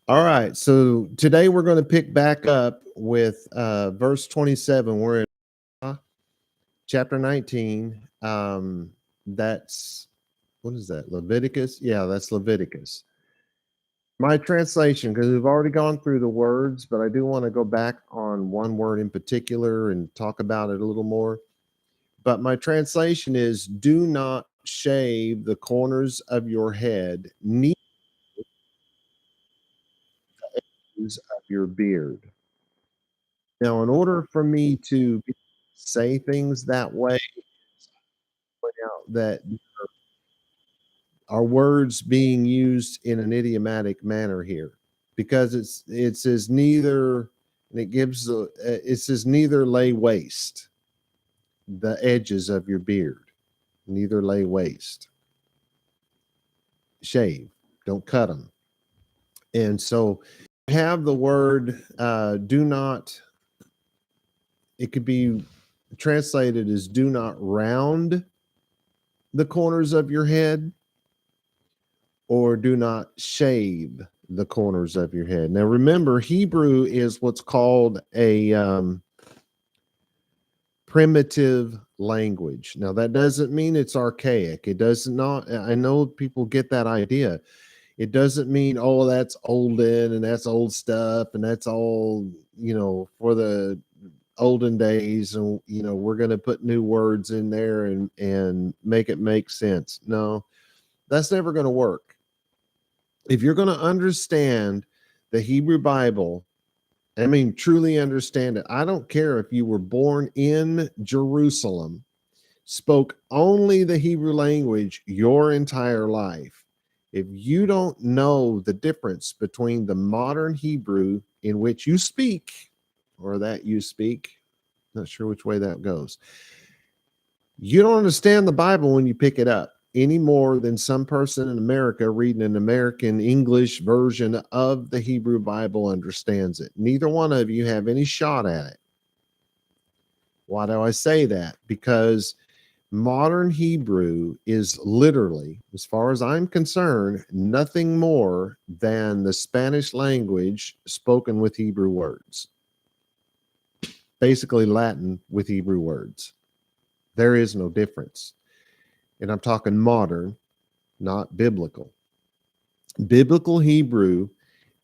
All right. So today we're going to pick back up with verse 27. We're in chapter 19. That's what is that? Leviticus? Yeah, that's Leviticus. My translation, because we've already gone through the words, but I do want to go back on one word in particular and talk about it a little more. But my translation is do not shave the corners of your head, neither of your beard. Now, in order for me to say things that way, point out that our words being used in an idiomatic manner here, because it says neither, and it says neither lay waste the edges of your beard, neither lay waste, shave, don't cut them. And so have the word do not, it could be translated as do not round the corners of your head, or do not shave the corners of your head. Now, remember, Hebrew is what's called a primitive language. Now, that doesn't mean it's archaic. It does not, I know people get that idea. It doesn't mean, oh, that's olden and that's old stuff and that's all, for the olden days, and we're going to put new words in there and make it make sense. No, that's never going to work. If you're going to understand the Hebrew Bible, I mean, truly understand it, I don't care if you were born in Jerusalem, spoke only the Hebrew language your entire life. If you don't know the difference between the modern Hebrew in which you speak or that you speak, not sure which way that goes, you don't understand the Bible when you pick it up any more than some person in America reading an American English version of the Hebrew Bible understands it. Neither one of you have any shot at it. Why do I say that? Because modern Hebrew is literally, as far as I'm concerned, nothing more than the Spanish language spoken with Hebrew words. Basically Latin with Hebrew words. There is no difference. And I'm talking modern, not biblical. Biblical Hebrew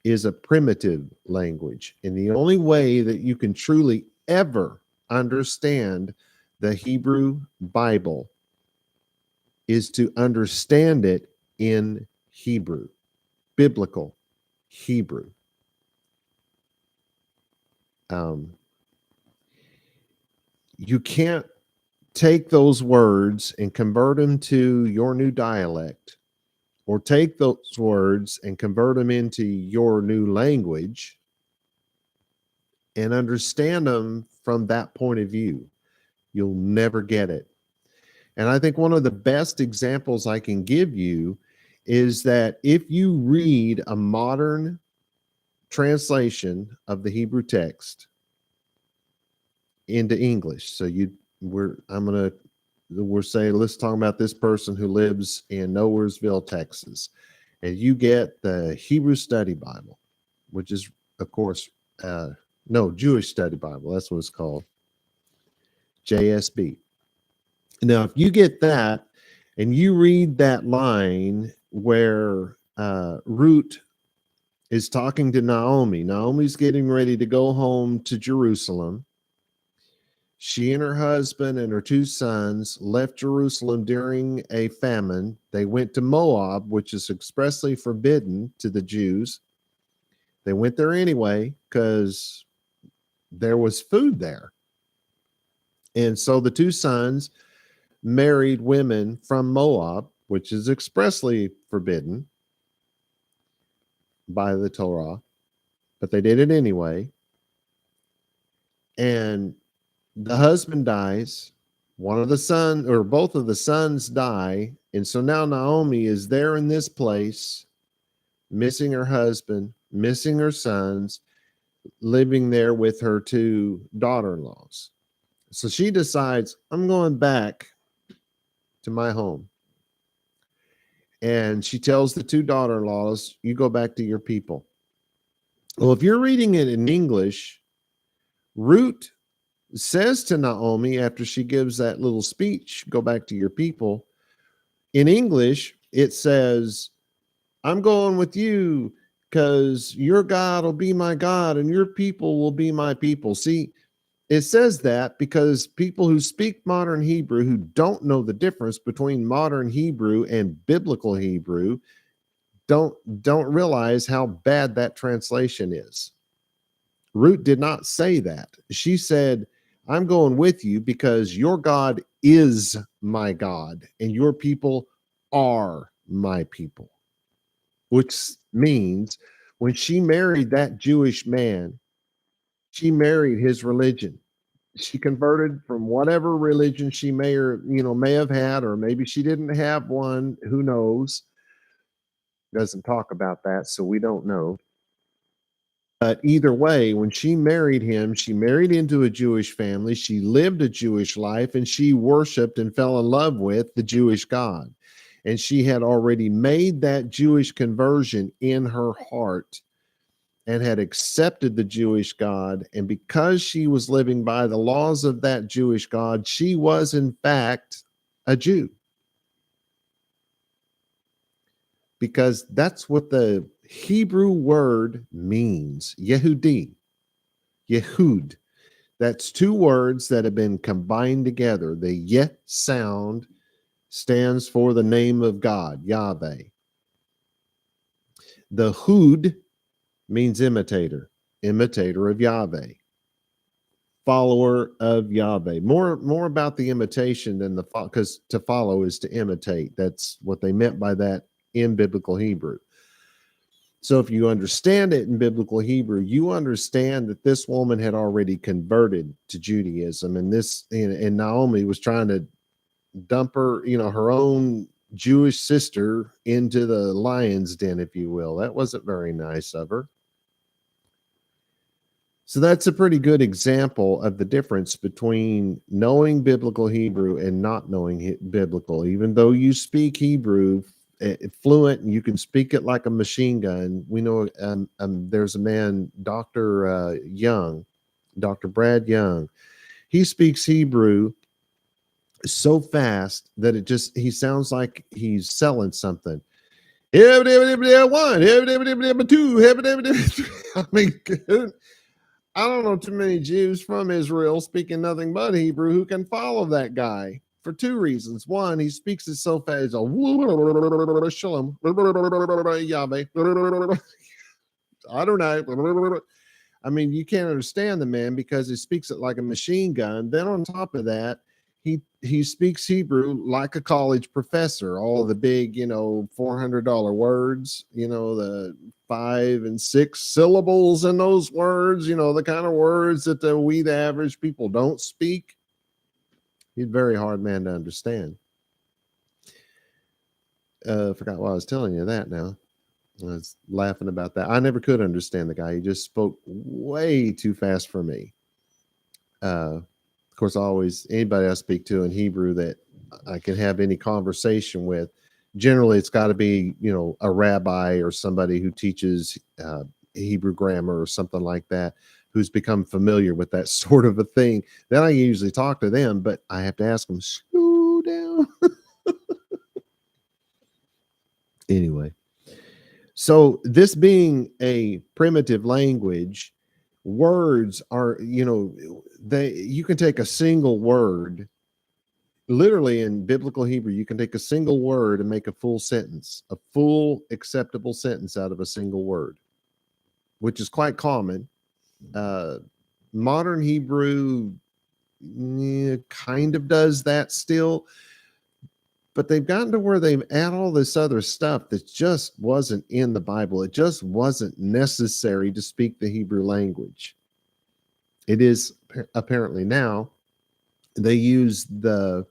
is a primitive language. And the only way that you can truly ever understand the Hebrew Bible is to understand it in Hebrew, biblical Hebrew. You can't take those words and convert them to your new dialect, or take those words and convert them into your new language and understand them from that point of view. You'll never get it. And I think one of the best examples I can give you is that if you read a modern translation of the Hebrew text into English, so we're saying, let's talk about this person who lives in Nowheresville, Texas, and you get the Hebrew Study Bible, which is, of course, Jewish Study Bible. That's what it's called, JSB. Now, if you get that and you read that line where Ruth is talking to Naomi, Naomi's getting ready to go home to Jerusalem. She and her husband and her two sons left Jerusalem during a famine. They went to Moab, which is expressly forbidden to the Jews. They went there anyway because there was food there. And so the two sons married women from Moab, which is expressly forbidden by the Torah, but they did it anyway. And the husband dies. One of the sons, or both of the sons, die. And so now Naomi is there in this place, missing her husband, missing her sons, living there with her two daughter-in-laws. So she decides, I'm going back to my home. And she tells the two daughter-in-laws, you go back to your people. Well, if you're reading it in English, Ruth says to Naomi after she gives that little speech, go back to your people. In English, it says, I'm going with you because your God will be my God and your people will be my people. See, it says that because people who speak modern Hebrew, who don't know the difference between modern Hebrew and biblical Hebrew, don't realize how bad that translation is. Ruth did not say that. She said, I'm going with you because your God is my God and your people are my people, which means when she married that Jewish man, she married his religion. She converted from whatever religion she may have had, or maybe she didn't have one. Who knows? Doesn't talk about that, so we don't know. But either way, when she married him, she married into a Jewish family. She lived a Jewish life and she worshiped and fell in love with the Jewish God. And she had already made that Jewish conversion in her heart and had accepted the Jewish God. And because she was living by the laws of that Jewish God, she was in fact a Jew. Because that's what the Hebrew word means, Yehudi, Yehud. That's two words that have been combined together. The Yeh sound stands for the name of God, Yahweh. The Hud means imitator, imitator of Yahweh, follower of Yahweh. More about the imitation than because to follow is to imitate. That's what they meant by that in biblical Hebrew. So if you understand it in biblical Hebrew, you understand that this woman had already converted to Judaism, and Naomi was trying to dump her, her own Jewish sister into the lion's den, if you will. That wasn't very nice of her. So that's a pretty good example of the difference between knowing biblical Hebrew and not knowing biblical. Even though you speak Hebrew fluent and you can speak it like a machine gun, we know there's a man, Dr. Brad Young. He speaks Hebrew so fast that he sounds like he's selling something. One, two. I mean, I don't know too many Jews from Israel speaking nothing but Hebrew who can follow that guy for two reasons. One, he speaks it so fast. Shalom. I don't know. I mean, you can't understand the man because he speaks it like a machine gun. Then on top of that, he speaks Hebrew like a college professor. All of the big, $400 words, the 5 and 6 syllables in those words, the kind of words that the average people don't speak. He's a very hard man to understand. Forgot why I was telling you that now. I was laughing about that. I never could understand the guy. He just spoke way too fast for me. Of course, anybody I speak to in Hebrew that I can have any conversation with, generally it's got to be, a rabbi or somebody who teaches Hebrew grammar or something like that, who's become familiar with that sort of a thing. Then I usually talk to them, but I have to ask them, slow down. Anyway. So this being a primitive language, words are, you can take a single word, literally in biblical Hebrew, you can take a single word and make a full sentence, a full acceptable sentence out of a single word, which is quite common. Modern Hebrew kind of does that still, but they've gotten to where they add all this other stuff that just wasn't in the Bible. It just wasn't necessary to speak the Hebrew language. It is apparently now. They use the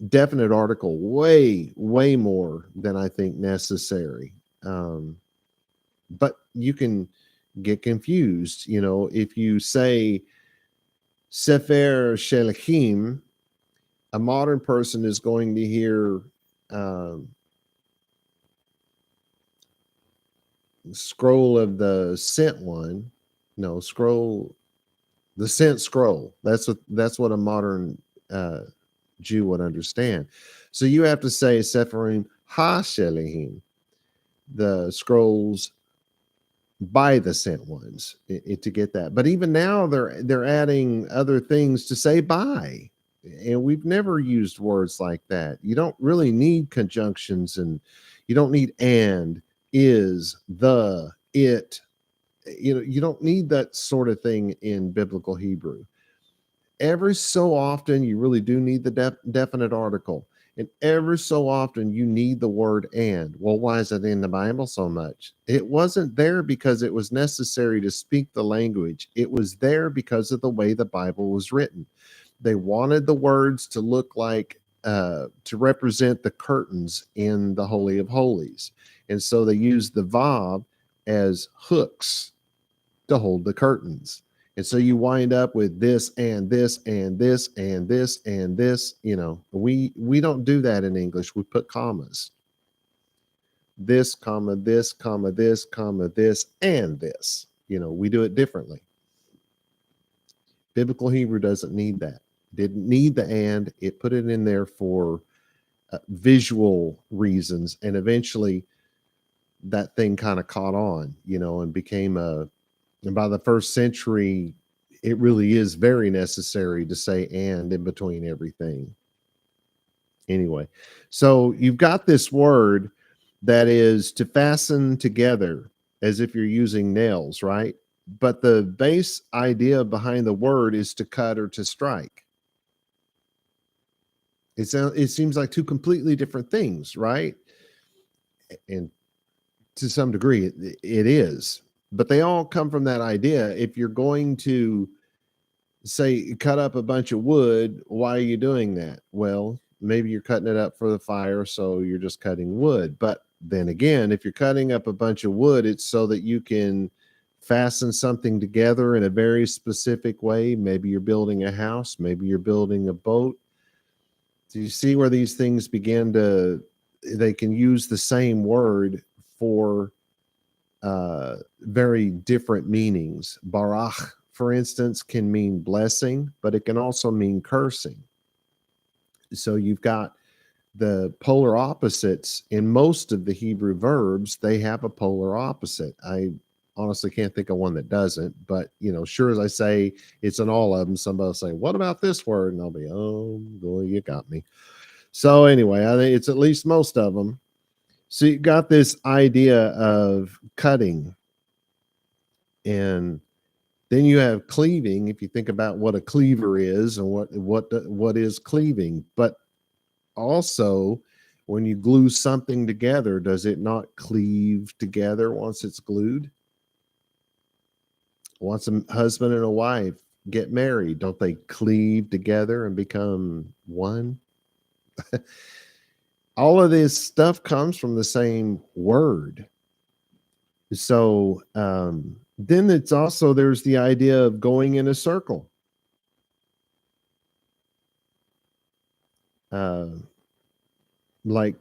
definite article way, way more than I think necessary. But you can get confused. If you say Sefer Shelachim, a modern person is going to hear um, scroll of the sent one. No, scroll the sent scroll. That's what a modern Jew would understand. So you have to say Sepharim ha-shelihim, the scrolls by the sent ones, to get that. But even now they're adding other things to say by, and we've never used words like that. You don't really need conjunctions, and you don't need and, is, the, it. You don't need that sort of thing in biblical Hebrew. Every so often you really do need the definite article, and every so often you need the word and. Well, why is it in the Bible so much? It wasn't there because it was necessary to speak the language. It was there because of the way the Bible was written. They wanted the words to look like to represent the curtains in the Holy of Holies, and so they used the vav as hooks to hold the curtains. And so you wind up with this and this and this and this and this. We don't do that in English. We put commas. This comma, this comma, this comma, this and this. We do it differently. Biblical Hebrew doesn't need that. Didn't need the and. It put it in there for visual reasons, and eventually that thing kind of caught on, and became and by the first century, it really is very necessary to say and in between everything. Anyway, so you've got this word that is to fasten together as if you're using nails, right? But the base idea behind the word is to cut or to strike. It seems like two completely different things, right? And to some degree, it is. But they all come from that idea. If you're going to say cut up a bunch of wood, why are you doing that? Well, maybe you're cutting it up for the fire, so you're just cutting wood. But then again, if you're cutting up a bunch of wood, it's so that you can fasten something together in a very specific way. Maybe you're building a house, maybe you're building a boat. Do you see where these things they can use the same word for very different meanings. Barach, for instance, can mean blessing, but it can also mean cursing. So you've got the polar opposites in most of the Hebrew verbs. They have a polar opposite. I honestly can't think of one that doesn't, but sure as I say it's in all of them, somebody will say, what about this word? And I'll be, oh boy, you got me. So anyway, I think it's at least most of them. So you got this idea of cutting, and then you have cleaving. If you think about what a cleaver is and what is cleaving, but also when you glue something together, does it not cleave together once it's glued? Once a husband and a wife get married, don't they cleave together and become one? All of this stuff comes from the same word. So then it's also, there's the idea of going in a circle. Like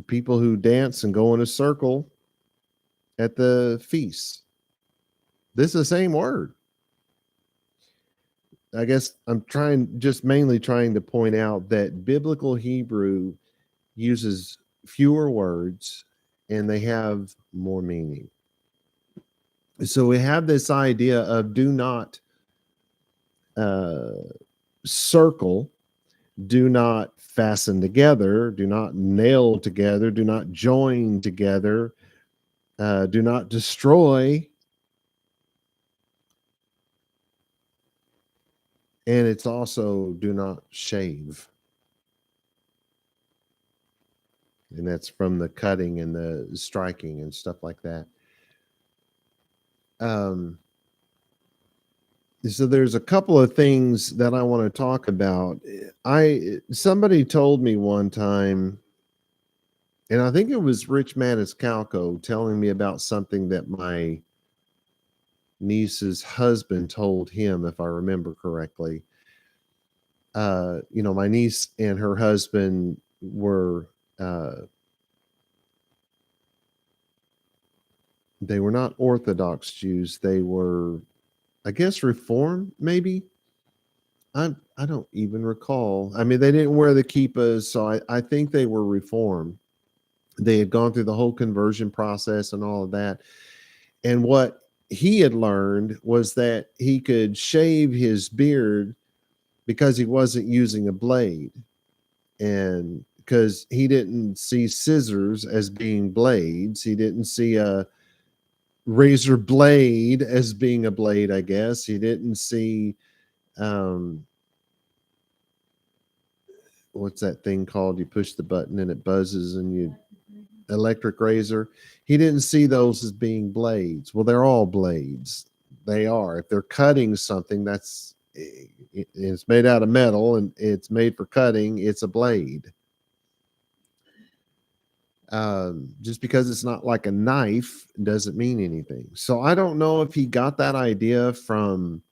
people who dance and go in a circle at the feast. This is the same word. I guess I'm mainly trying to point out that biblical Hebrew uses fewer words and they have more meaning. So we have this idea of do not circle, do not fasten together, do not nail together, do not join together, do not destroy. And it's also do not shave. And that's from the cutting and the striking and stuff like that. So there's a couple of things that I want to talk about. Somebody told me one time, and I think it was Rich Maniscalco telling me about something that my niece's husband told him, if I remember correctly. My niece and her husband were they were not Orthodox Jews. They were, I guess, Reform, maybe. I don't even recall. I mean, they didn't wear the kippas, so I think they were Reform. They had gone through the whole conversion process and all of that. And what he had learned was that he could shave his beard because he wasn't using a blade. And because he didn't see scissors as being blades, he didn't see a razor blade as being a blade, I guess. He didn't see what's that thing called? You push the button and it buzzes and you electric razor. He didn't see those as being blades. Well, they're all blades. They are. If they're cutting something, it's made out of metal and it's made for cutting, it's a blade. Just because it's not like a knife doesn't mean anything. So I don't know if he got that idea from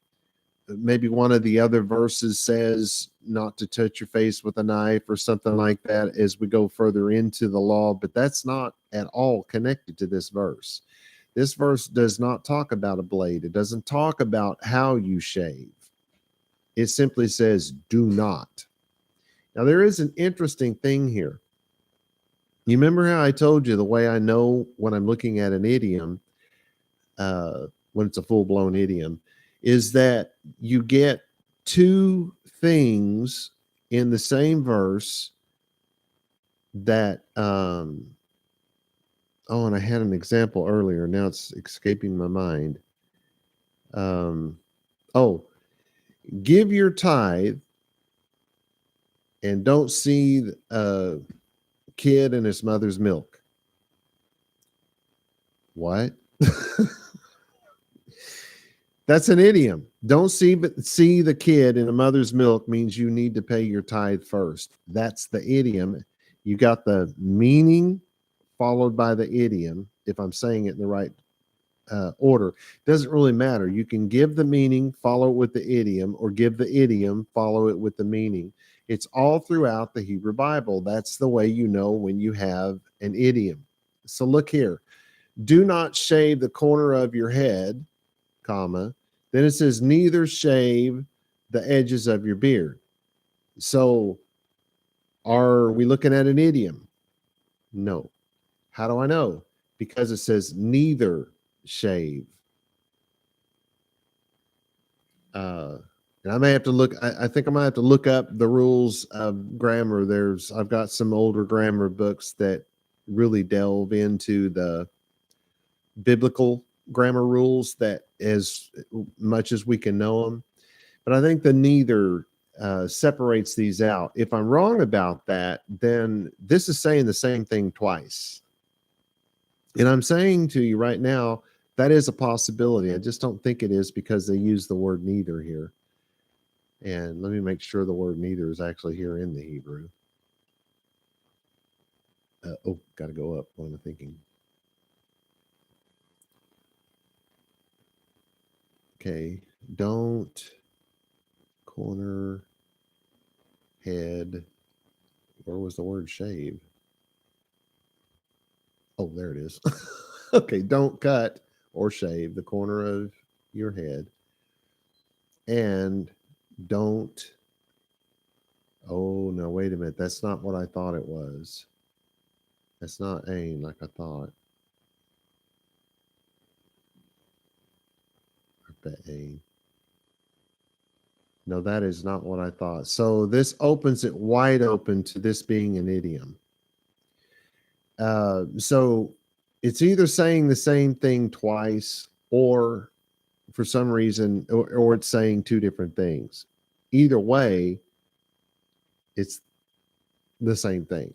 maybe one of the other verses says not to touch your face with a knife or something like that as we go further into the law, but that's not at all connected to this verse. This verse does not talk about a blade. It doesn't talk about how you shave. It simply says, do not. Now, there is an interesting thing here. You remember how I told you the way I know when I'm looking at an idiom, when it's a full-blown idiom, is that you get two things in the same verse that, and I had an example earlier. Now it's escaping my mind. Give your tithe and don't see a kid and his mother's milk. What? That's an idiom. Don't see the kid in a mother's milk means you need to pay your tithe first. That's the idiom. You got the meaning followed by the idiom. If I'm saying it in the right order, doesn't really matter. You can give the meaning, follow it with the idiom, or give the idiom, follow it with the meaning. It's all throughout the Hebrew Bible. That's the way you know when you have an idiom. So look here. Do not shave the corner of your head, comma. Then it says, neither shave the edges of your beard. So are we looking at an idiom? No. How do I know? Because it says neither shave. And I may have to look, I think I might have to look up the rules of grammar. I've got some older grammar books that really delve into the biblical grammar rules that as much as we can know them. But I think the neither separates these out. If I'm wrong about that, then this is saying the same thing twice. And I'm saying to you right now, that is a possibility. I just don't think it is because they use the word neither here. And let me make sure the word neither is actually here in the Hebrew. Got to go up. What am I thinking? Okay, don't corner head. Where was the word shave? Oh, there it is. Okay, don't cut or shave the corner of your head. And don't. Oh, no, wait a minute. That's not what I thought it was. That's not ain like I thought. No, that is not what I thought. So this opens it wide open to this being an idiom. So it's either saying the same thing twice or for some reason, or it's saying two different things. Either way, it's the same thing.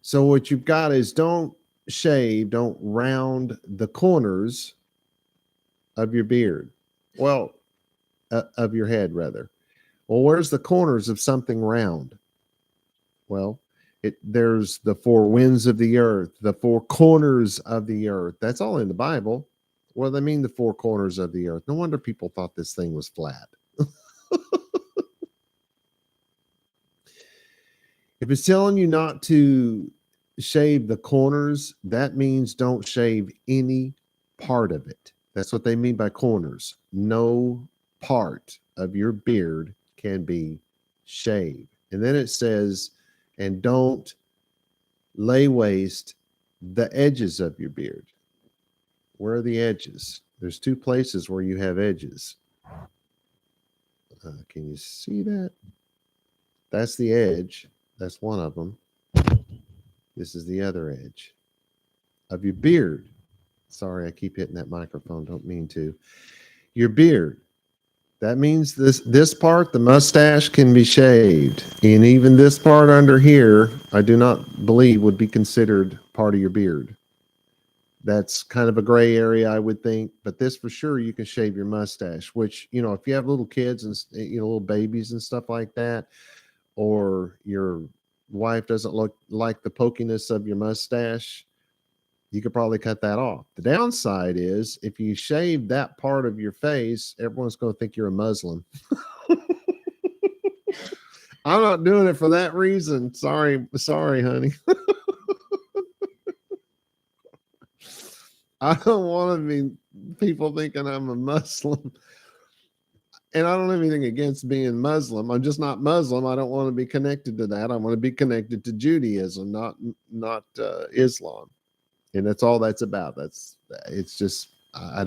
So what you've got is don't round the corners of your beard. Well, of your head, rather. Well, where's the corners of something round? Well, there's the four winds of the earth, the four corners of the earth. That's all in the Bible. What do they mean, the four corners of the earth? No wonder people thought this thing was flat. If it's telling you not to shave the corners, that means don't shave any part of it. That's what they mean by corners. No part of your beard can be shaved. And then it says, and don't lay waste the edges of your beard. Where are the edges? There's two places where you have edges. Can you see that? That's the edge. That's one of them. This is the other edge of your beard. Sorry, I keep hitting that microphone. Don't mean to. Your beard. That means this part, the mustache, can be shaved. And even this part under here, I do not believe would be considered part of your beard. That's kind of a gray area, I would think. But this for sure, you can shave your mustache, which, you know, if you have little kids and, you know, little babies and stuff like that, or your wife doesn't look like the pokiness of your mustache, you could probably cut that off. The downside is if you shave that part of your face, everyone's going to think you're a Muslim. I'm not doing it for that reason. Sorry, honey. I don't want to be people thinking I'm a Muslim. And I don't have anything against being Muslim. I'm just not Muslim. I don't want to be connected to that. I want to be connected to Judaism, not Islam. And that's all that's about. It's just, I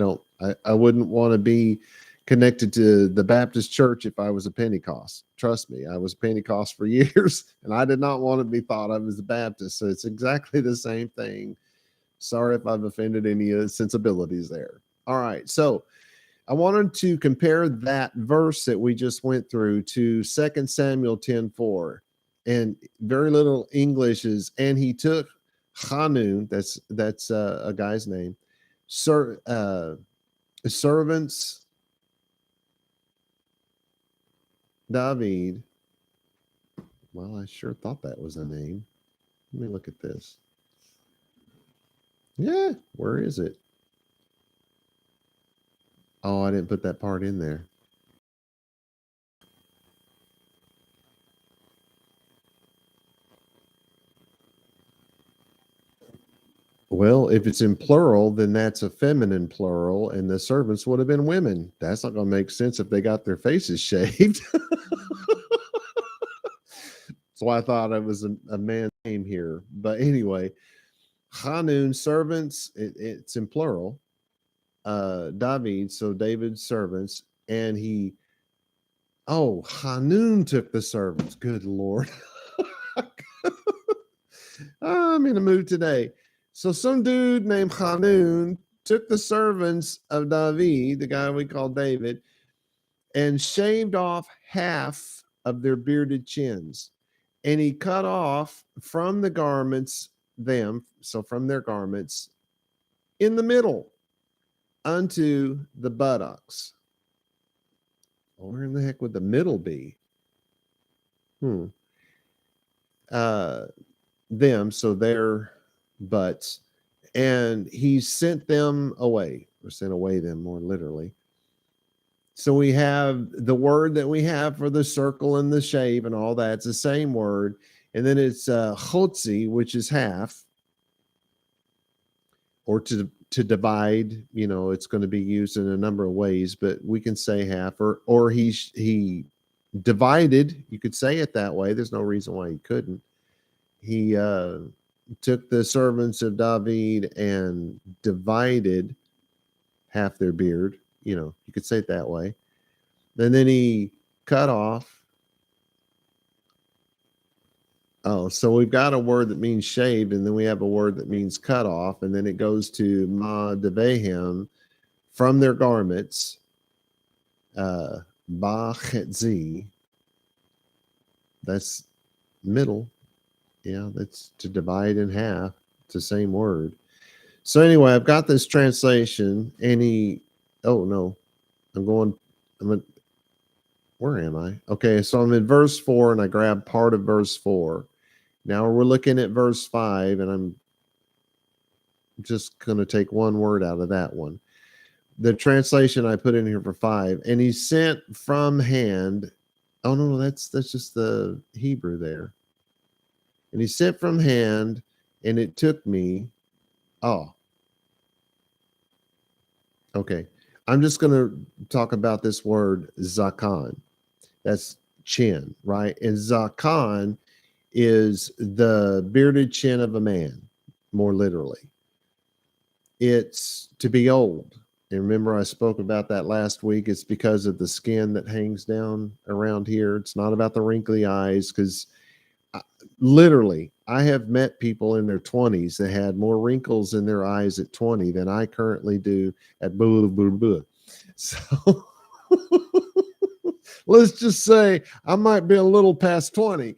wouldn't want to be connected to the Baptist church if I was a Pentecost. Trust me, I was a Pentecost for years, and I did not want to be thought of as a Baptist. So it's exactly the same thing. Sorry if I've offended any sensibilities there. All right. So I wanted to compare that verse that we just went through to 2 Samuel 10:4. And very little English is, and he took Hanun, that's a guy's name, servants David. Well, I sure thought that was a name. Let me look at this. Yeah, where is it? Oh, I didn't put that part in there. Well, if it's in plural, then that's a feminine plural, and the servants would have been women. That's not going to make sense if they got their faces shaved. That's why I thought it was a man's name here. But anyway, Hanun, servants, it's in plural. David, so David's servants, and Hanun took the servants. Good Lord. I'm in a mood today. So some dude named Hanun took the servants of David, the guy we call David, and shaved off half of their bearded chins. And he cut off from the garments, from their garments, in the middle unto the buttocks. Well, where in the heck would the middle be? Them, so their butts, and he sent them away, or sent away them more literally. So we have the word that we have for the circle and the shave and all that. It's the same word. And then it's chotzi, which is half, or to divide. You know, it's going to be used in a number of ways, but we can say half, or he divided. You could say it that way. There's no reason why he couldn't. He took the servants of David and divided half their beard. You know, you could say it that way. And then he cut off. Oh, so we've got a word that means shaved, and then we have a word that means cut off, and then it goes to ma devehem, from their garments, ba chetzi. That's middle. Yeah, that's to divide in half. It's the same word. So anyway, I've got this translation, and where am I? Okay, so I'm in verse 4, and I grabbed part of verse 4. Now we're looking at verse 5, and I'm just going to take one word out of that one. The translation I put in here for 5, and he sent from hand. Oh, no, that's just the Hebrew there. And he sent from hand and it took me, oh, okay. I'm just going to talk about this word zakan. That's chin, right? And zakan is the bearded chin of a man, more literally. It's to be old. And remember, I spoke about that last week. It's because of the skin that hangs down around here. It's not about the wrinkly eyes, because literally, I have met people in their 20s that had more wrinkles in their eyes at 20 than I currently do at blah, blah, blah. So let's just say I might be a little past 20,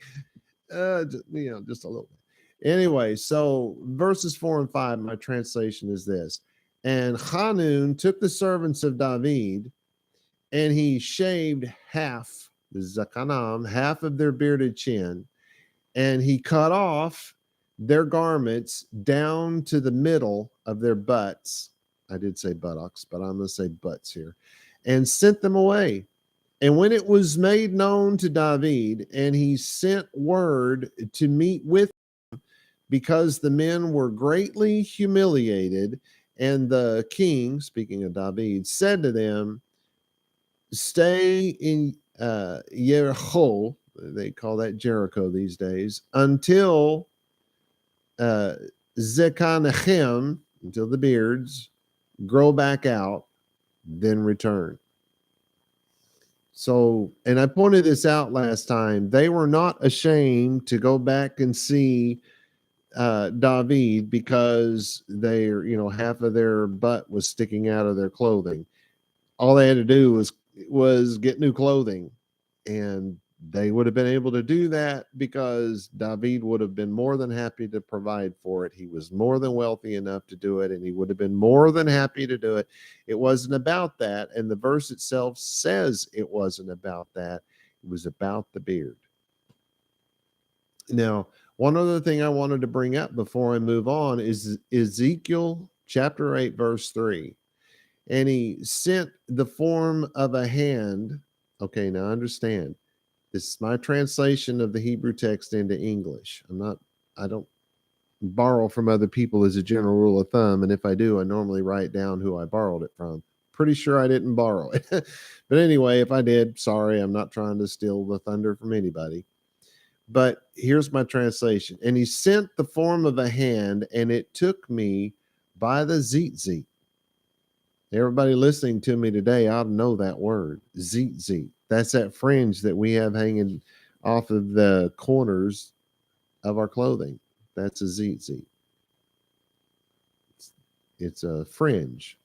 just a little bit. Anyway, so verses 4 and 5, my translation is this. And Hanun took the servants of David, and he shaved half, the zakanam, half of their bearded chin, and he cut off their garments down to the middle of their butts. I did say buttocks, but I'm going to say butts here, and sent them away. And when it was made known to David, and he sent word to meet with him, because the men were greatly humiliated, and the king, speaking of David, said to them, stay in Jericho, they call that Jericho these days, until Zekanachem, until the beards grow back out, then return. So, and I pointed this out last time, they were not ashamed to go back and see David, because they're, half of their butt was sticking out of their clothing. All they had to do was get new clothing, and they would have been able to do that because David would have been more than happy to provide for it. He was more than wealthy enough to do it, and he would have been more than happy to do it. It wasn't about that, and the verse itself says it wasn't about that. It was about the beard. Now, one other thing I wanted to bring up before I move on is Ezekiel chapter 8, verse 3. And he sent the form of a hand. Okay, now understand. This is my translation of the Hebrew text into English. I don't borrow from other people as a general rule of thumb. And if I do, I normally write down who I borrowed it from. Pretty sure I didn't borrow it. But anyway, if I did, sorry, I'm not trying to steal the thunder from anybody. But here's my translation. And he sent the form of a hand, and it took me by the zitzit. Everybody listening to me today ought to know that word, zitzit. That's that fringe that we have hanging off of the corners of our clothing. That's a zitzit. It's a fringe.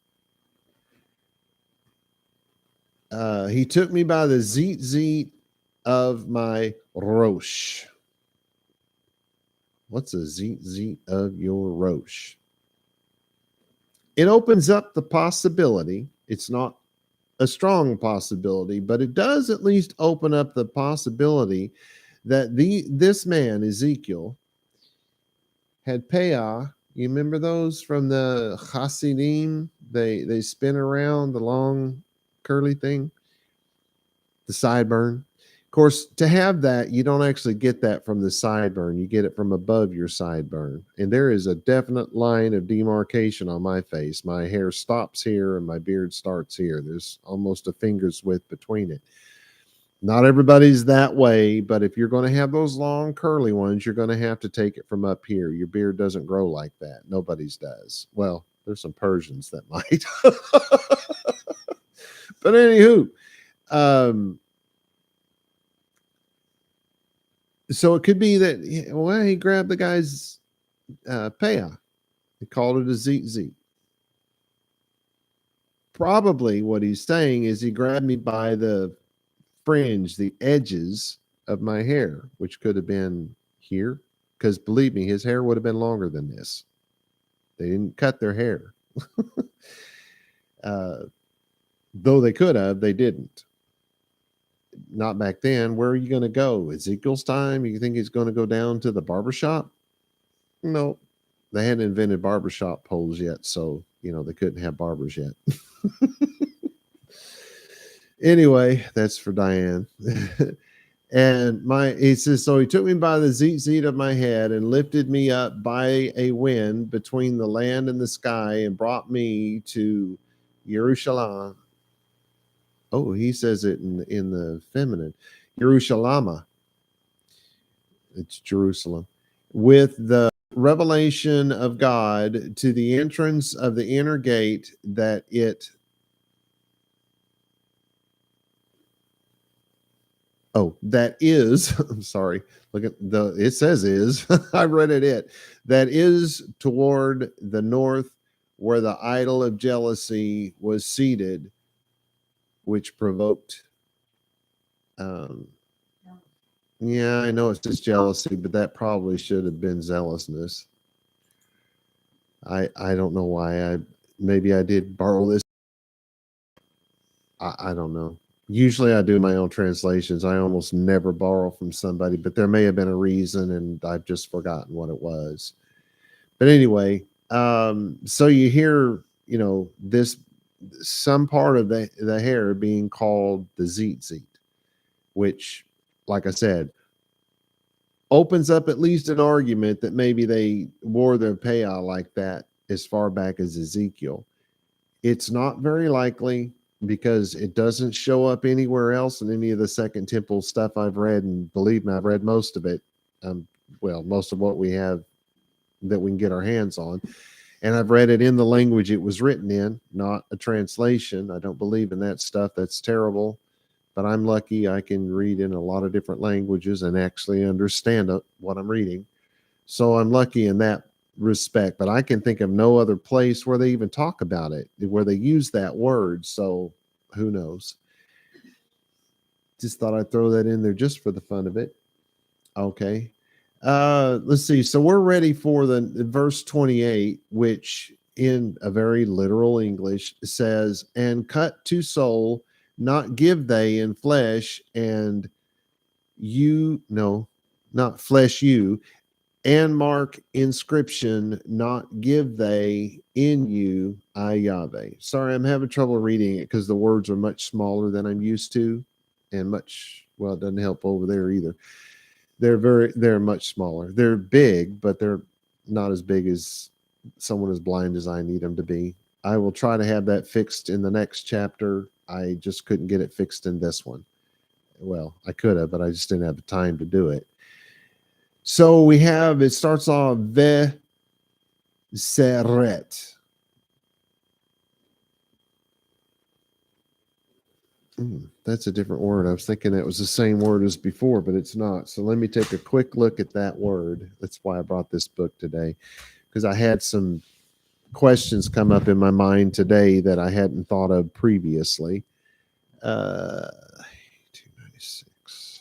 He took me by the zitzit of my rosh. What's a zitzit of your rosh? It opens up the possibility. It's not a strong possibility, but it does at least open up the possibility that this man, Ezekiel, had peah. You remember those from the Hasidim? They spin around, the long curly thing, the sideburn. Of course, to have that, you don't actually get that from the sideburn. You get it from above your sideburn. And there is a definite line of demarcation on my face. My hair stops here and my beard starts here. There's almost a finger's width between it. Not everybody's that way, but if you're going to have those long curly ones, you're going to have to take it from up here. Your beard doesn't grow like that. Nobody's does. Well, there's some Persians that might. But anywho, so it could be that, well, he grabbed the guy's peah. He called it a zitzit. Probably what he's saying is he grabbed me by the fringe, the edges of my hair, which could have been here. Because believe me, his hair would have been longer than this. They didn't cut their hair. Though they could have, they didn't. Not back then. Where are you going to go? Ezekiel's time? You think he's going to go down to the barbershop? No. They hadn't invented barbershop poles yet, so, they couldn't have barbers yet. Anyway, that's for Diane. And he says, so he took me by the zeet of my head and lifted me up by a wind between the land and the sky and brought me to Jerusalem. Oh, he says it in the feminine, Jerusalem. It's Jerusalem. With the revelation of God to the entrance of the inner gate that it that is, I'm sorry. Look at it says is, I read it, that is toward the north where the idol of jealousy was seated, which provoked, um, yeah, I know it's just jealousy, but that probably should have been zealousness. I don't know why maybe I did borrow this. I don't know. Usually I do my own translations. I almost never borrow from somebody, but there may have been a reason and I've just forgotten what it was. But anyway, so you hear, this some part of the hair being called the zeet, which, like I said, opens up at least an argument that maybe they wore their payah like that as far back as Ezekiel. It's not very likely because it doesn't show up anywhere else in any of the Second Temple stuff I've read, and believe me, I've read most of it. Most of what we have that we can get our hands on, and I've read it in the language it was written in, not a translation. I don't believe in that stuff. That's terrible. But I'm lucky I can read in a lot of different languages and actually understand what I'm reading. So I'm lucky in that respect, but I can think of no other place where they even talk about it, where they use that word. So who knows? Just thought I'd throw that in there just for the fun of it. Okay. Let's see. So we're ready for the verse 28, which in a very literal English says, and cut to soul, not give they in flesh, and not flesh you, and mark inscription, not give they in you, I Yahweh. Sorry, I'm having trouble reading it because the words are much smaller than I'm used to, and it doesn't help over there either. They're much smaller. They're big, but they're not as big as someone as blind as I need them to be. I will try to have that fixed in the next chapter. I just couldn't get it fixed in this one. Well, I could have, but I just didn't have the time to do it. So it starts off vaYiqra. That's a different word. I was thinking that was the same word as before, but it's not. So let me take a quick look at that word. That's why I brought this book today, because I had some questions come up in my mind today that I hadn't thought of previously. 296.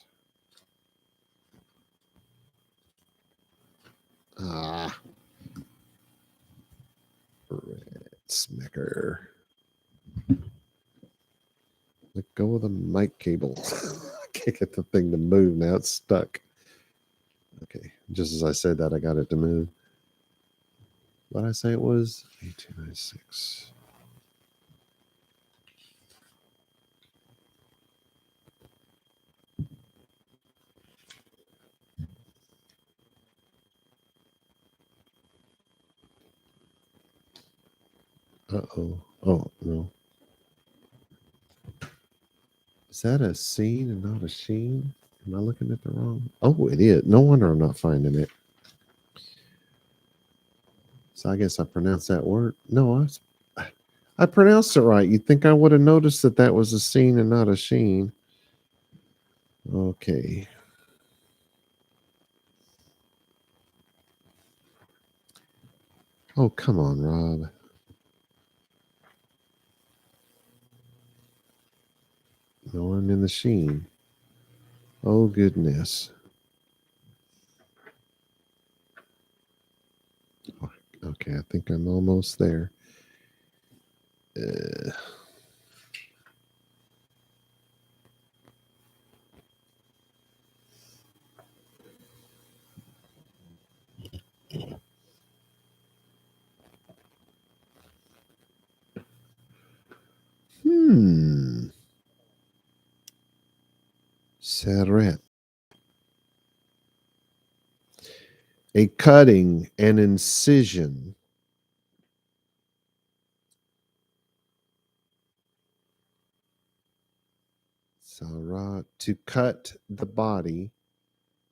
Red smacker. Let go of the mic cable. I can't get the thing to move now. It's stuck. Okay. Just as I said that, I got it to move. What did I say it was? 8296. Uh-oh. Oh, no. Is that a scene and not a sheen? Am I looking at the wrong? Oh, it is. No wonder I'm not finding it. So I guess I pronounced that word. No, I pronounced it right. You'd think I would have noticed that was a scene and not a sheen. Okay. Oh, come on, Rob. No one in the sheen. Oh, goodness. Okay, I think I'm almost there. Seret. a cutting, an incision. Sarah, to cut the body,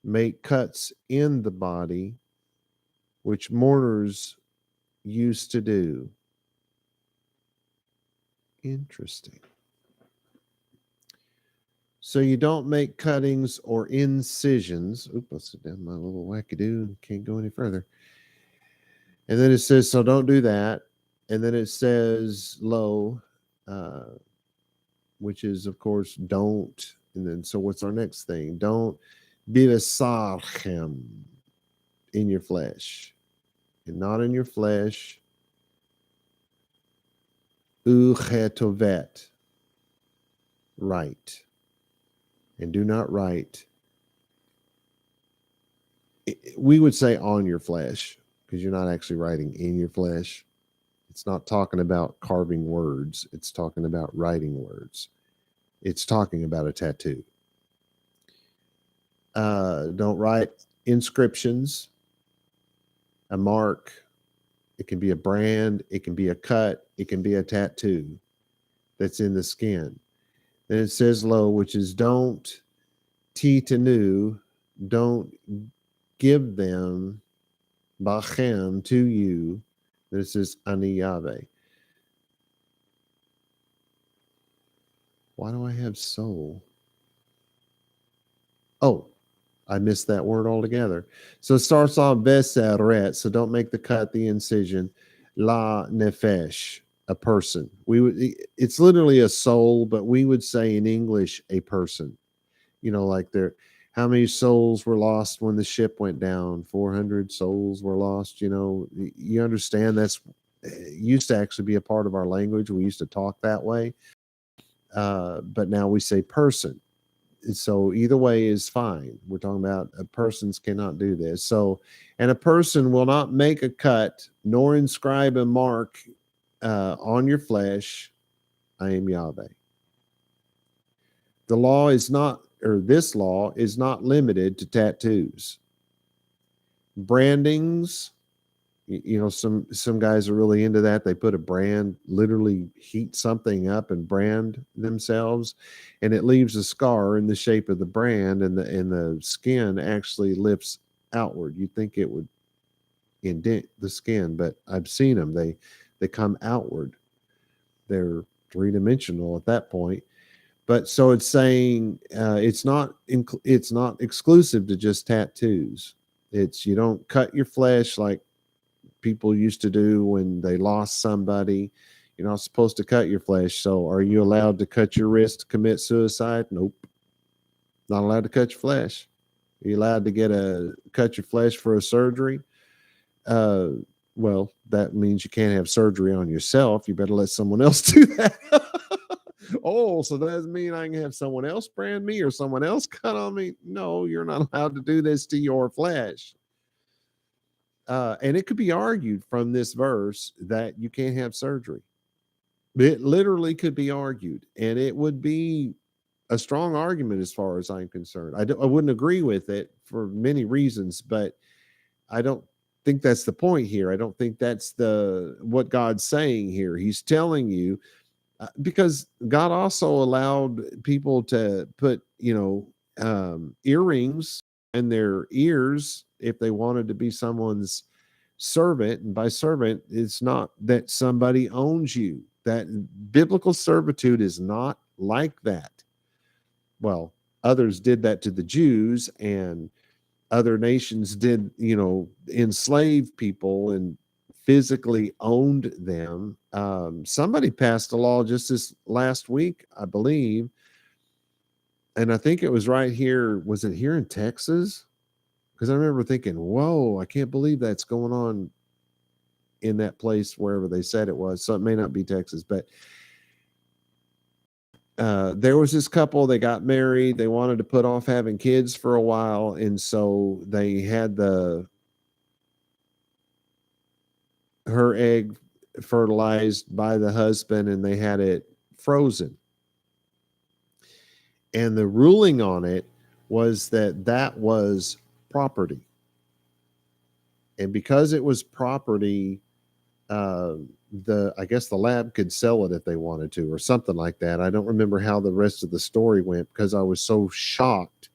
make cuts in the body, which mourners used to do. Interesting. So you don't make cuttings or incisions. Oop, let's sit down my little wackadoo. Can't go any further. And then it says, so don't do that. And then it says, lo, which is, of course, don't. And then, so what's our next thing? Don't bivasarchem in your flesh. And not in your flesh. Uchetovet. Right. And do not write. We would say on your flesh, because you're not actually writing in your flesh. It's not talking about carving words. It's talking about writing words. It's talking about a tattoo. Don't write inscriptions, a mark. It can be a brand. It can be a cut. It can be a tattoo that's in the skin. Then it says lo, which is don't titanu, don't give them bachem to you. This is ani Yahweh. Why do I have soul? Oh, I missed that word altogether. So it starts off beseret, so don't make the cut, the incision. La nefesh, a person. It's literally a soul, but we would say in English a person. You know, like how many souls were lost when the ship went down? 400 souls were lost. You know, you understand that's used to actually be a part of our language. We used to talk that way, but now we say person. So either way is fine. We're talking about persons cannot do this. So, and a person will not make a cut nor inscribe a mark on your flesh. I am Yahweh. The law is not, or this law is not limited to tattoos. Brandings, you know, some guys are really into that. They put a brand, literally heat something up and brand themselves, and it leaves a scar in the shape of the brand, and the skin actually lifts outward. You'd think it would indent the skin, but I've seen them. They come outward. They're three-dimensional at that point. But so it's saying it's not exclusive to just tattoos. It's, you don't cut your flesh like people used to do when they lost somebody. You're not supposed to cut your flesh. So are you allowed to cut your wrist to commit suicide? Nope. Not allowed to cut your flesh. Are you allowed to cut your flesh for a surgery? Well, that means you can't have surgery on yourself. You better let someone else do that. Oh, so that doesn't mean I can have someone else brand me or someone else cut on me? No, you're not allowed to do this to your flesh. And it could be argued from this verse that you can't have surgery. It literally could be argued, and it would be a strong argument as far as I'm concerned. I wouldn't agree with it for many reasons, but I don't think that's the point here. I don't think that's what God's saying here. He's telling you, because God also allowed people to put, earrings in their ears if they wanted to be someone's servant. And by servant, it's not that somebody owns you. That biblical servitude is not like that. Well, others did that to the Jews, and other nations did, enslave people and physically owned them. Somebody passed a law just this last week, I believe, and I think it was right here. Was it here in Texas? Because I remember thinking, whoa, I can't believe that's going on in that place, wherever they said it was. So it may not be Texas, but there was this couple, they got married. They wanted to put off having kids for a while. And so they had her egg fertilized by the husband, and they had it frozen. And the ruling on it was that was property. And because it was property, I guess the lab could sell it if they wanted to, or something like that. I don't remember how the rest of the story went because I was so shocked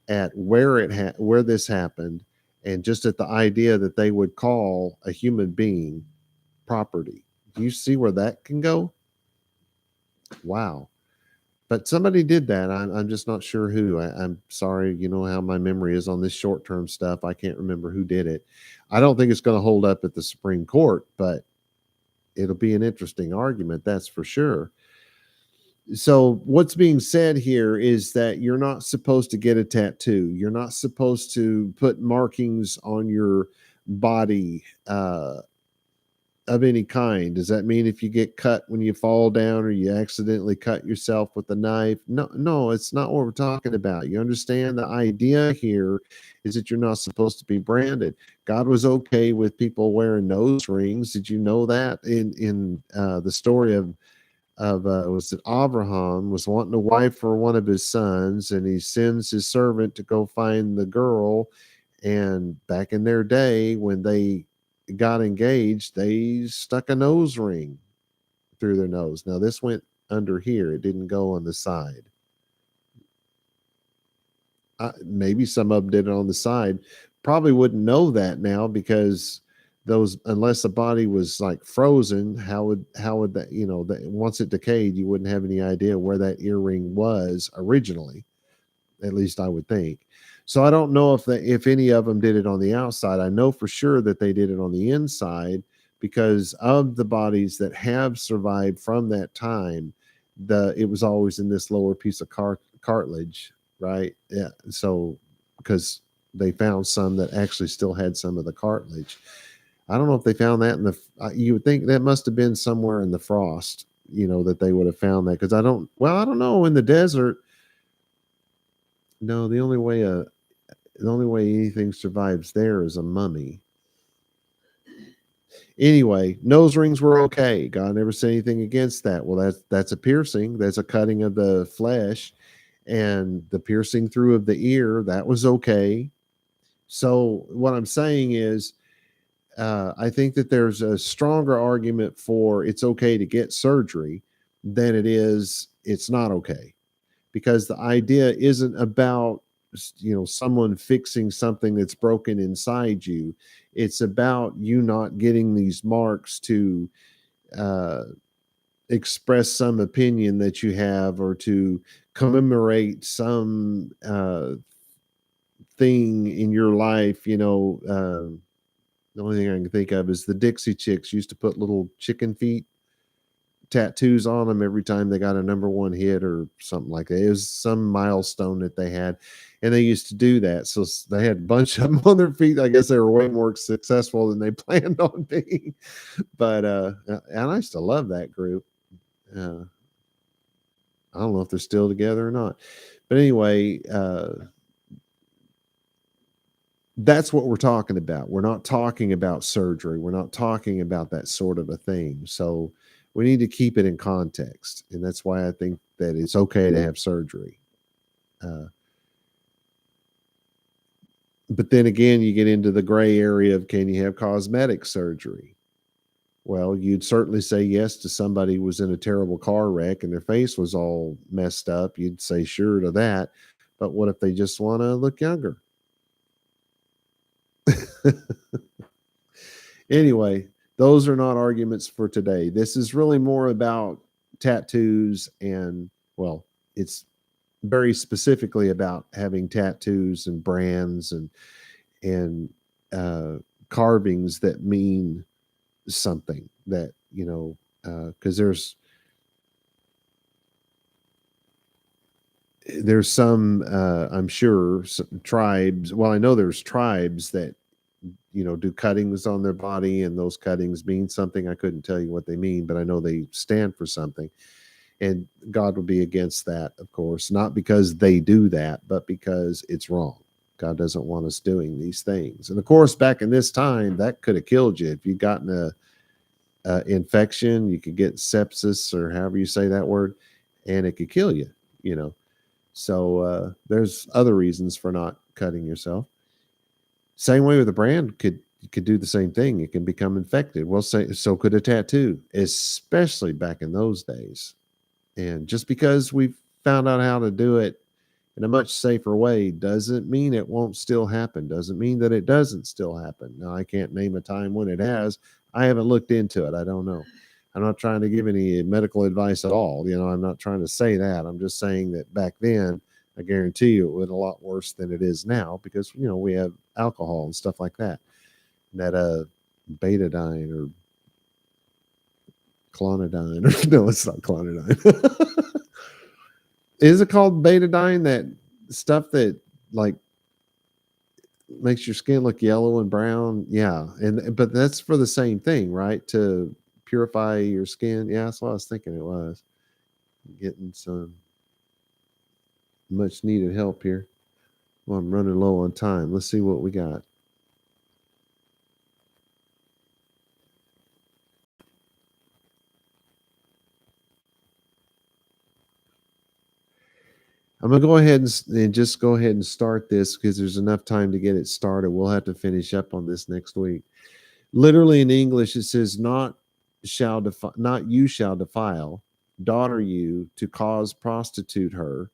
at where this happened, and just at the idea that they would call a human being property. Do you see where that can go? Wow. But somebody did that. I'm just not sure who. I'm sorry. You know how my memory is on this short term stuff. I can't remember who did it. I don't think it's going to hold up at the Supreme Court, but it'll be an interesting argument. That's for sure. So what's being said here is that you're not supposed to get a tattoo. You're not supposed to put markings on your body of any kind. Does that mean if you get cut when you fall down or you accidentally cut yourself with a knife? No, it's not what we're talking about. You understand the idea here is that you're not supposed to be branded. God was okay with people wearing nose rings. Did you know that in the story of was it Abraham was wanting a wife for one of his sons, and he sends his servant to go find the girl. And back in their day, when they got engaged, they stuck a nose ring through their nose. Now this went under here; it didn't go on the side. Maybe some of them did it on the side. Probably wouldn't know that now because those, unless the body was like frozen, how would that, that once it decayed, you wouldn't have any idea where that earring was originally. At least I would think. So I don't know if any of them did it on the outside. I know for sure that they did it on the inside because of the bodies that have survived from that time. It was always in this lower piece of cartilage, right? Yeah. So because they found some that actually still had some of the cartilage. I don't know if they found that you would think that must have been somewhere in the frost, that they would have found that. Because I don't know, in the desert. No, the only way anything survives there is a mummy. Anyway, nose rings were okay. God never said anything against that. Well, that's a piercing. That's a cutting of the flesh, and the piercing through of the ear, that was okay. So what I'm saying is, I think that there's a stronger argument for it's okay to get surgery than it is it's not okay, because the idea isn't about someone fixing something that's broken inside you. It's about you not getting these marks to uh, express some opinion that you have, or to commemorate some thing in your life. The only thing I can think of is the Dixie Chicks used to put little chicken feet tattoos on them every time they got a number one hit or something like that. It was some milestone that they had, and they used to do that. So they had a bunch of them on their feet. I guess they were way more successful than they planned on being. But and I used to love that group. I don't know if they're still together or not. But anyway, that's what we're talking about. We're not talking about surgery. We're not talking about that sort of a thing. So we need to keep it in context. And that's why I think that it's okay to have surgery. But then again, you get into the gray area of, can you have cosmetic surgery? Well, you'd certainly say yes to somebody who was in a terrible car wreck and their face was all messed up. You'd say sure to that. But what if they just want to look younger? Anyway, those are not arguments for today. This is really more about tattoos, and well, it's very specifically about having tattoos and brands and carvings that mean something, that because there's some I'm sure some tribes, well, I know there's tribes that do cuttings on their body, and those cuttings mean something. I couldn't tell you what they mean, but I know they stand for something. And God would be against that, of course, not because they do that, but because it's wrong. God doesn't want us doing these things. And of course, back in this time, that could have killed you. If you'd gotten a infection, you could get sepsis, or however you say that word, and it could kill you, So there's other reasons for not cutting yourself. Same way with a brand could do the same thing. It can become infected. Well, so could a tattoo, especially back in those days. And just because we've found out how to do it in a much safer way doesn't mean it won't still happen. Doesn't mean that it doesn't still happen. Now, I can't name a time when it has. I haven't looked into it. I don't know. I'm not trying to give any medical advice at all. I'm not trying to say that. I'm just saying that back then, I guarantee you it was a lot worse than it is now because, we have alcohol and stuff like that. That betadine or clonidine, or no, it's not clonidine. Is it called betadine? That stuff that like makes your skin look yellow and brown? Yeah, but that's for the same thing, right? To purify your skin. Yeah, that's what I was thinking it was. Getting some much needed help here. Well, I'm running low on time. Let's see what we got. I'm going to go ahead and just go ahead and start this because there's enough time to get it started. We'll have to finish up on this next week. Literally in English, it says, not you shall defile, daughter you to cause prostitute her,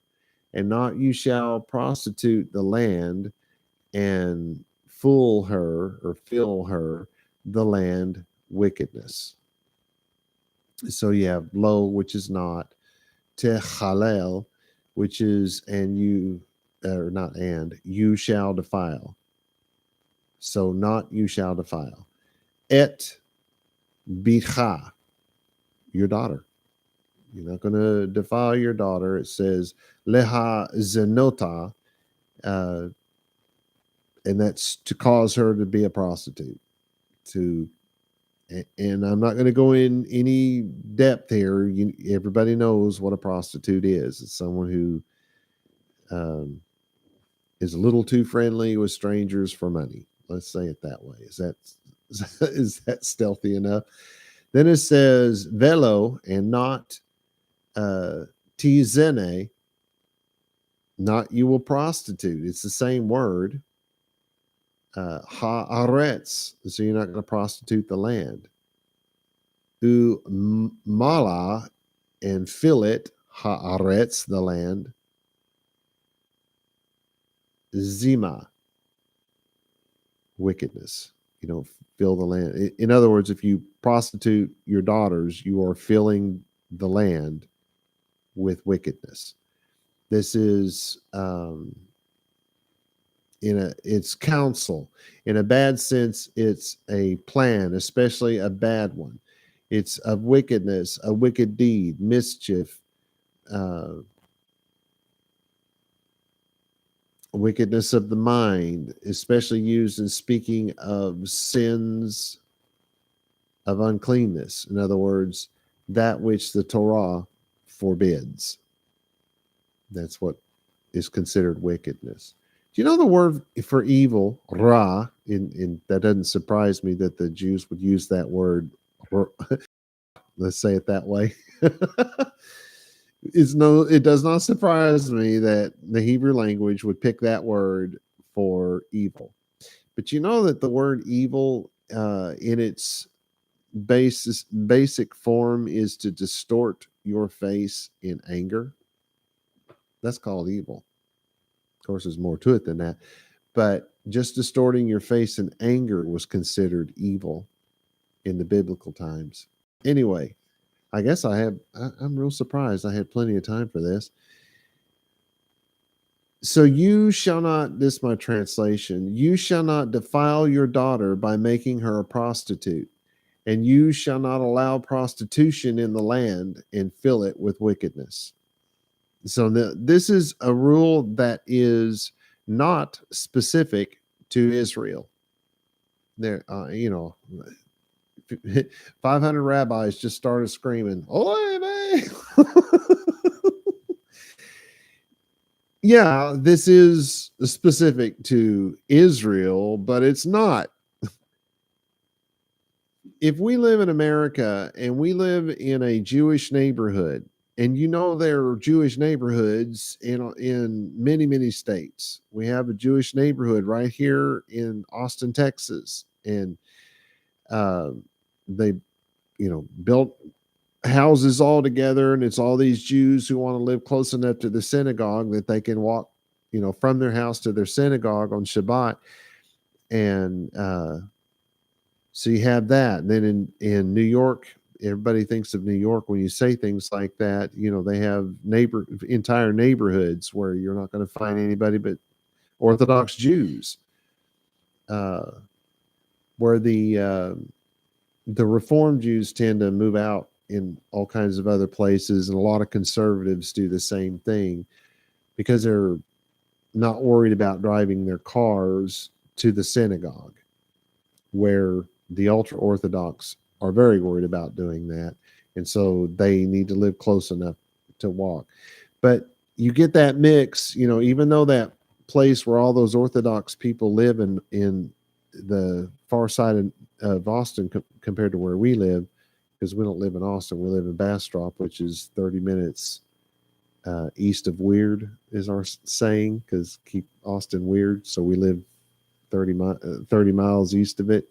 and not you shall prostitute the land and fool her or fill her the land wickedness. So you have lo, which is not, techalel, which is you shall defile. So not you shall defile. Et bitcha, your daughter. You're not going to defile your daughter. It says leha zenota, and that's to cause her to be a prostitute. And I'm not going to go in any depth here. Everybody knows what a prostitute is. It's someone who is a little too friendly with strangers for money. Let's say it that way. Is that stealthy enough? Then it says velo and not tizene, not you will prostitute. It's the same word. Haaretz, so you're not going to prostitute the land. U mala, and fill it, haaretz, the land. Zima, wickedness. You don't fill the land. In other words, if you prostitute your daughters, you are filling the land with wickedness. This is it's counsel. In a bad sense, it's a plan, especially a bad one. It's of wickedness, a wicked deed, mischief, wickedness of the mind, especially used in speaking of sins of uncleanness. In other words, that which the Torah forbids. That's what is considered wickedness. Do you know the word for evil, ra? That doesn't surprise me that the Jews would use that word. Let's say it that way. It does not surprise me that the Hebrew language would pick that word for evil. But you know that the word evil, in its basic form, is to distort your face in anger. That's called evil. Of course, there's more to it than that. But just distorting your face in anger was considered evil in the biblical times. Anyway, I guess I'm real surprised. I had plenty of time for this. So you shall not, this is my translation, you shall not defile your daughter by making her a prostitute, and you shall not allow prostitution in the land and fill it with wickedness. So this is a rule that is not specific to Israel. There, 500 rabbis just started screaming, "Oy vey!" Yeah, this is specific to Israel, but it's not. If we live in America and we live in a Jewish neighborhood And there are Jewish neighborhoods in many, many states. We have a Jewish neighborhood right here in Austin, Texas, and uh, they built houses all together, and it's all these Jews who want to live close enough to the synagogue that they can walk from their house to their synagogue on Shabbat. And so you have that. And then in New York, everybody thinks of New York when you say things like that. They have entire neighborhoods where you're not going to find anybody but Orthodox Jews, where the Reformed Jews tend to move out in all kinds of other places, and a lot of conservatives do the same thing because they're not worried about driving their cars to the synagogue, where the ultra Orthodox are very worried about doing that. And so they need to live close enough to walk. But you get that mix, even though that place where all those Orthodox people live in the far side of Austin compared to where we live, because we don't live in Austin, we live in Bastrop, which is 30 minutes east of weird, is our saying, because keep Austin weird. So we live 30 miles east of it.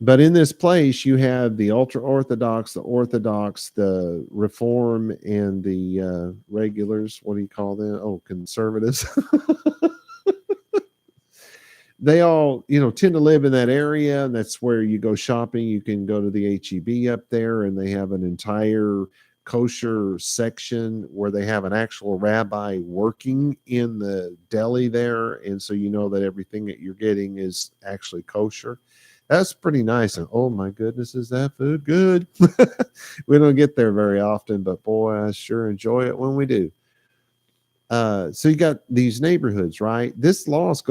But in this place, you have the ultra-Orthodox, the Orthodox, the Reform, and the regulars. What do you call them? Oh, conservatives. They all, tend to live in that area, and that's where you go shopping. You can go to the H-E-B up there, and they have an entire kosher section where they have an actual rabbi working in the deli there, and so that everything that you're getting is actually kosher. That's pretty nice. And oh my goodness, is that food good? We don't get there very often, but boy, I sure enjoy it when we do. So you got these neighborhoods, right? This law is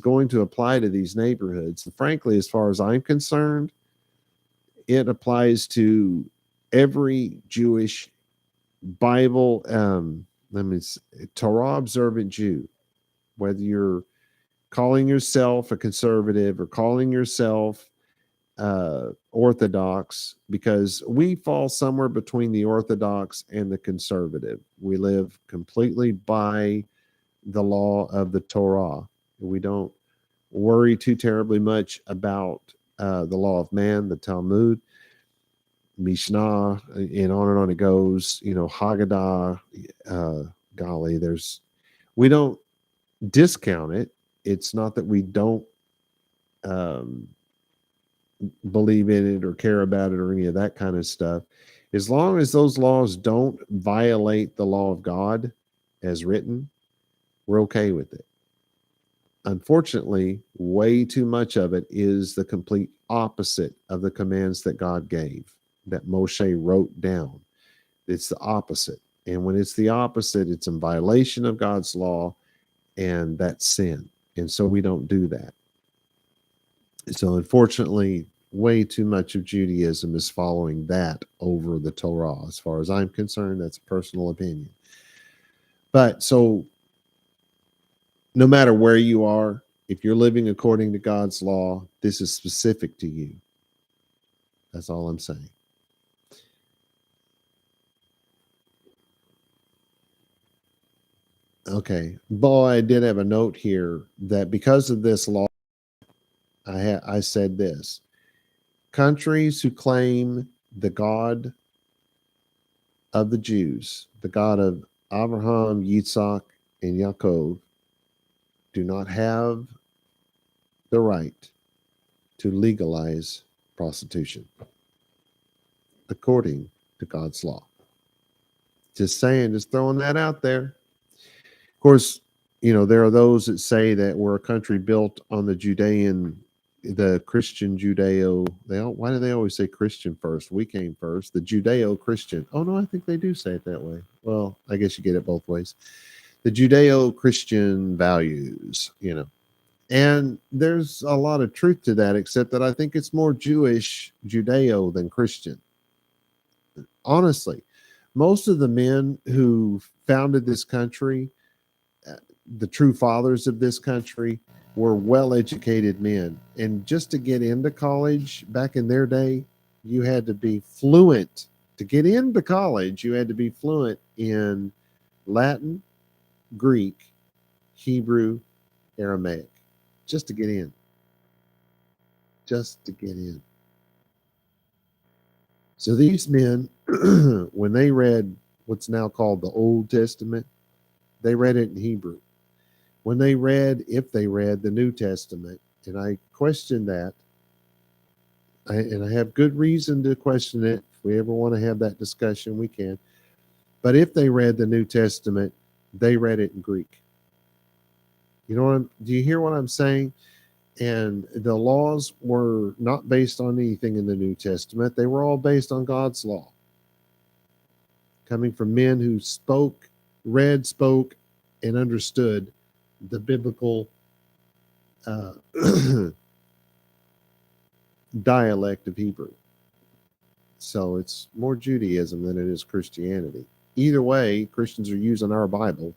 going to apply to these neighborhoods. And frankly, as far as I'm concerned, it applies to every Jewish Bible, Torah observant Jew, whether you're calling yourself a conservative or calling yourself Orthodox, because we fall somewhere between the Orthodox and the conservative. We live completely by the law of the Torah. We don't worry too terribly much about the law of man, the Talmud, Mishnah, and on it goes. Haggadah. Golly, we don't discount it. It's not that we don't believe in it or care about it or any of that kind of stuff. As long as those laws don't violate the law of God as written, we're okay with it. Unfortunately, way too much of it is the complete opposite of the commands that God gave, that Moshe wrote down. It's the opposite. And when it's the opposite, it's in violation of God's law, and that's sin. And so we don't do that. So unfortunately, way too much of Judaism is following that over the Torah. As far as I'm concerned, that's a personal opinion. But so no matter where you are, if you're living according to God's law, this is specific to you. That's all I'm saying. Okay. Boy, I did have a note here that because of this law, I said this. Countries who claim the God of the Jews, the God of Abraham, Yitzhak, and Yaakov, do not have the right to legalize prostitution according to God's law. Just saying, just throwing that out there. Of course, there are those that say that we're a country built on the Christian Judeo. Why do they always say Christian first? We came first. The Judeo-Christian. Oh no, I think they do say it that way. Well, I guess you get it both ways. The Judeo-Christian values, and there's a lot of truth to that, except that I think it's more Jewish Judeo than Christian. Honestly, most of the men who founded this country, the true fathers of this country, were well-educated men. And just to get into college back in their day, you had to be fluent To get into college, you had to be fluent in Latin, Greek, Hebrew, Aramaic, just to get in. Just to get in. So these men, when they read what's now called the Old Testament, they read it in Hebrew. When they read, if they read the New Testament, and I question that, and I have good reason to question it. If we ever want to have that discussion, we can. But if they read the New Testament, they read it in Greek. You know do you hear what I'm saying? And the laws were not based on anything in the New Testament. They were all based on God's law, coming from men who spoke, and understood the biblical dialect of Hebrew. So it's more Judaism than it is Christianity. Either way, Christians are using our Bible.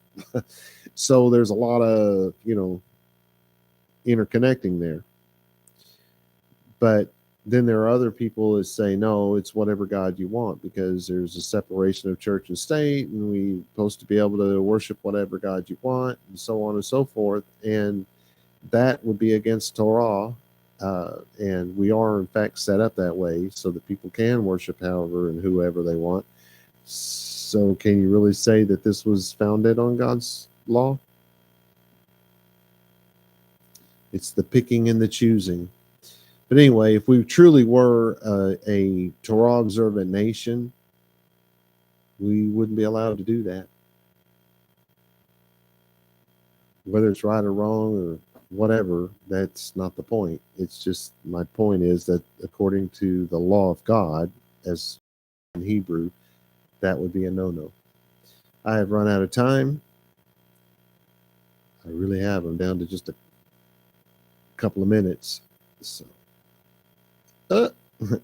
So there's a lot of, interconnecting there. But then there are other people that say, no, it's whatever God you want, because there's a separation of church and state, and we're supposed to be able to worship whatever God you want, and so on and so forth. And that would be against Torah. And we are, in fact, set up that way so that people can worship however and whoever they want. So can you really say that this was founded on God's law? It's the picking and the choosing. But anyway, if we truly were a Torah observant nation, we wouldn't be allowed to do that. Whether it's right or wrong or whatever, that's not the point. It's just, my point is that according to the law of God, as in Hebrew, that would be a no-no. I have run out of time. I really have. I'm down to just a couple of minutes. So, no,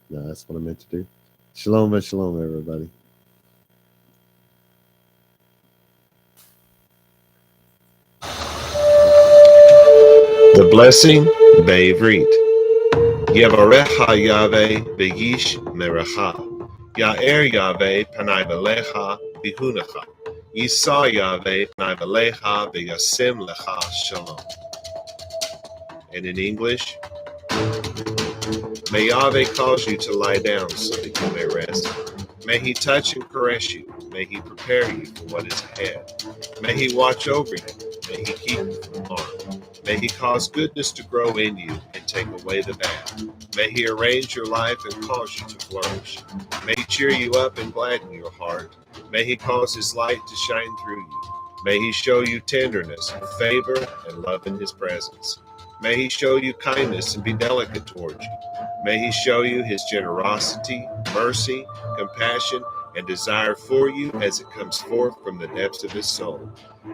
that's what I meant to do. Shalom, shalom, everybody. The blessing, vaYiqra. Yevarecha Yahweh v'yish merecha. Ya'er Yahweh panai v'lecha v'hunecha. Yisa Yahweh panai v'lecha v'yasim lecha shalom. And in English, may Yahweh cause you to lie down so that you may rest. May he touch and caress you. May he prepare you for what is ahead. May he watch over you. May he keep you from harm. May he cause goodness to grow in you and take away the bad. May he arrange your life and cause you to flourish. May he cheer you up and gladden your heart. May he cause his light to shine through you. May he show you tenderness, favor, and love in his presence. May he show you kindness and be delicate towards you. May he show you his generosity, mercy, compassion, and desire for you as it comes forth from the depths of his soul.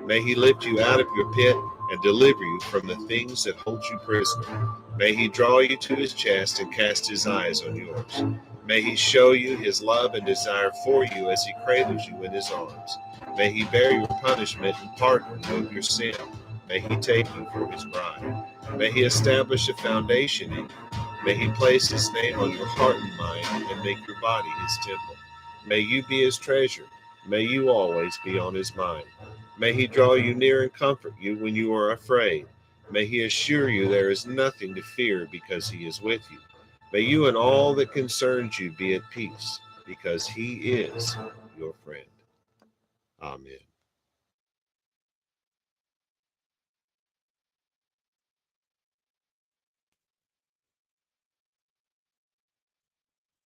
May he lift you out of your pit and deliver you from the things that hold you prisoner. May he draw you to his chest and cast his eyes on yours. May he show you his love and desire for you as he cradles you in his arms. May he bear your punishment and pardon you of your sin. May he take you for his bride. May he establish a foundation in you. May he place his name on your heart and mind and make your body his temple. May you be his treasure. May you always be on his mind. May he draw you near and comfort you when you are afraid. May he assure you there is nothing to fear because he is with you. May you and all that concerns you be at peace because he is your friend. Amen.